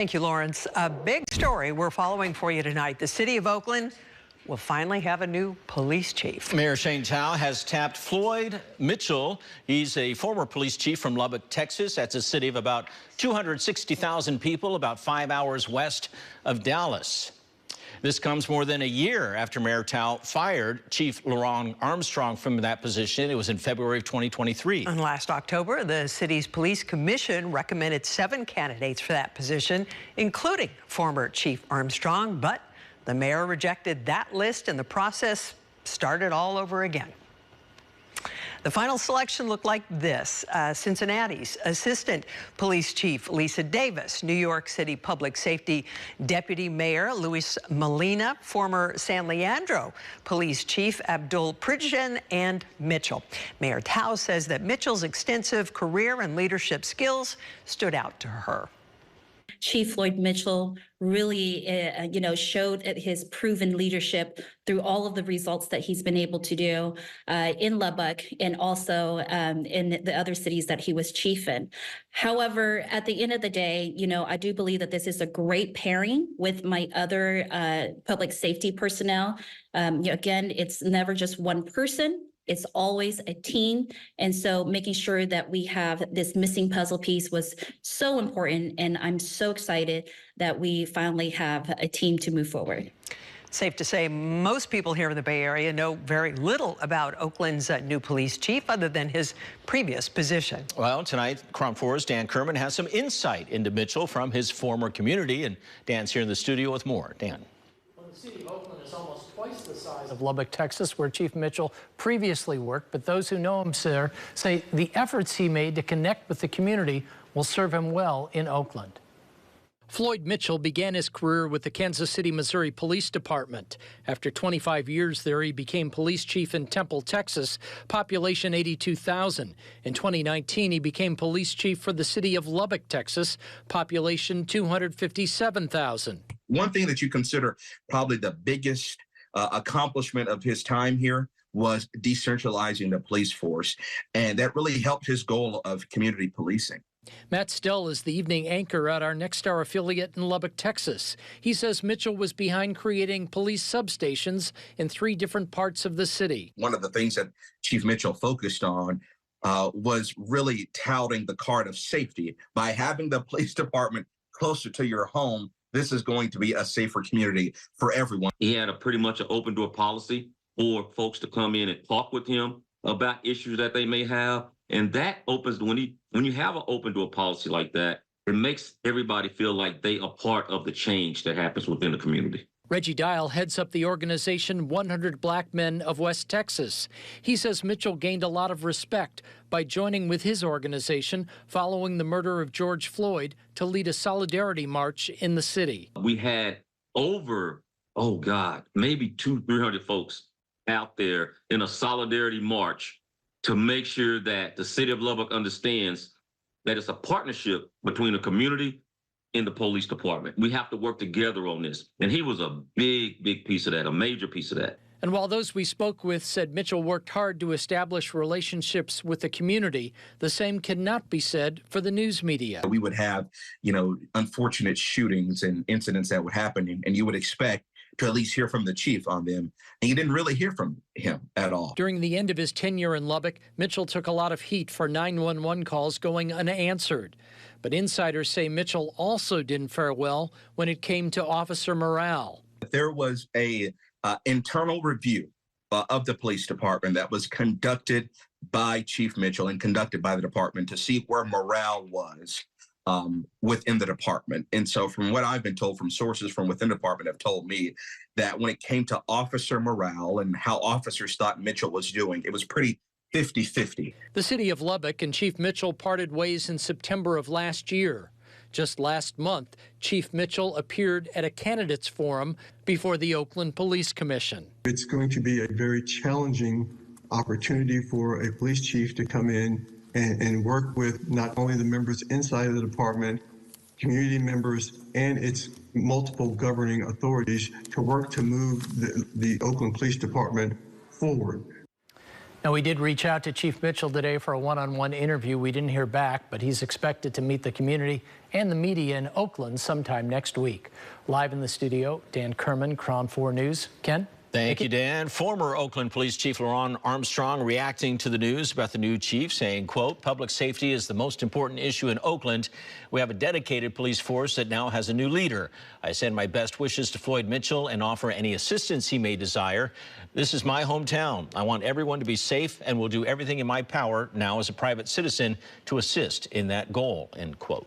Thank you, Lawrence. A big story we're following for you tonight. The city of Oakland will finally have a new police chief. Mayor Shane Tao has tapped Floyd Mitchell. He's a former police chief from Lubbock, Texas. That's a city of about 260,000 people, about 5 hours west of Dallas. This comes more than a year after Mayor Tao fired Chief Lauron Armstrong from that position. It was in February of 2023. And last October, the city's police commission recommended 7 candidates for that position, including former Chief Armstrong, but the mayor rejected that list and the process started all over again. The final selection looked like this. Cincinnati's Assistant Police Chief Lisa Davis, New York City Public Safety Deputy Mayor Luis Molina, former San Leandro Police Chief Abdul Pridgen, and Mitchell. Mayor Tao says that Mitchell's extensive career and leadership skills stood out to her. Chief Floyd Mitchell really, showed his proven leadership through all of the results that he's been able to do in Lubbock and also in the other cities that he was chief in. However, at the end of the day, I do believe that this is a great pairing with my other public safety personnel. Again, it's never just one person. It's always a team. And so making sure that we have this missing puzzle piece was so important. And I'm so excited that we finally have a team to move forward. Safe to say most people here in the Bay Area know very little about Oakland's new police chief other than his previous position. Well, tonight, KRON 4's Dan Kerman has some insight into Mitchell from his former community. And Dan's here in the studio with more. Dan. The city of Oakland is almost twice the size of Lubbock, Texas, where Chief Mitchell previously worked. But those who know him, sir, say the efforts he made to connect with the community will serve him well in Oakland. Floyd Mitchell began his career with the Kansas City, Missouri Police Department. After 25 years there, he became police chief in Temple, Texas, population 82,000. In 2019, he became police chief for the city of Lubbock, Texas, population 257,000. One thing that you consider probably the biggest accomplishment of his time here was decentralizing the police force, and that really helped his goal of community policing. Matt Stell is the evening anchor at our Next Star affiliate in Lubbock, Texas. He says Mitchell was behind creating police substations in 3 different parts of the city. One of the things that Chief Mitchell focused on was really touting the card of safety. By having the police department closer to your home, this is going to be a safer community for everyone. He had a pretty much an open door policy for folks to come in and talk with him about issues that they may have. And that opens, when you have an open door policy like that, it makes everybody feel like they are part of the change that happens within the community. Reggie Dial heads up the organization 100 Black Men of West Texas. He says Mitchell gained a lot of respect by joining with his organization following the murder of George Floyd to lead a solidarity march in the city. We had over, maybe 200-300 folks out there in a solidarity march to make sure that the city of Lubbock understands that it's a partnership between the community and the police department. We have to work together on this. And he was a big piece of that, a major piece of that. And while those we spoke with said Mitchell worked hard to establish relationships with the community, the same cannot be said for the news media. We would have, unfortunate shootings and incidents that would happen, and you would expect to at least hear from the chief on them. And you didn't really hear from him at all. During the end of his tenure in Lubbock, Mitchell took a lot of heat for 911 calls going unanswered. But insiders say Mitchell also didn't fare well when it came to officer morale. There was a internal review of the police department that was conducted by Chief Mitchell and conducted by the department to see where morale was within the department. And so from what I've been told from sources from within the department have told me that when it came to officer morale and how officers thought Mitchell was doing, it was pretty 50-50. The city of Lubbock and Chief Mitchell parted ways in September of last year. Just last month, Chief Mitchell appeared at a candidates forum before the Oakland Police Commission. It's going to be a very challenging opportunity for a police chief to come in and work with not only the members inside of the department, community members, and its multiple governing authorities to work to move the Oakland Police Department forward. Now, we did reach out to Chief Mitchell today for a one-on-one interview. We didn't hear back, but he's expected to meet the community and the media in Oakland sometime next week. Live in the studio, Dan Kerman, Crown 4 News. Ken? Thank you, Dan. Former Oakland Police Chief Lauron Armstrong reacting to the news about the new chief, saying, quote, public safety is the most important issue in Oakland. We have a dedicated police force that now has a new leader. I send my best wishes to Floyd Mitchell and offer any assistance he may desire. This is my hometown. I want everyone to be safe and will do everything in my power now as a private citizen to assist in that goal, end quote.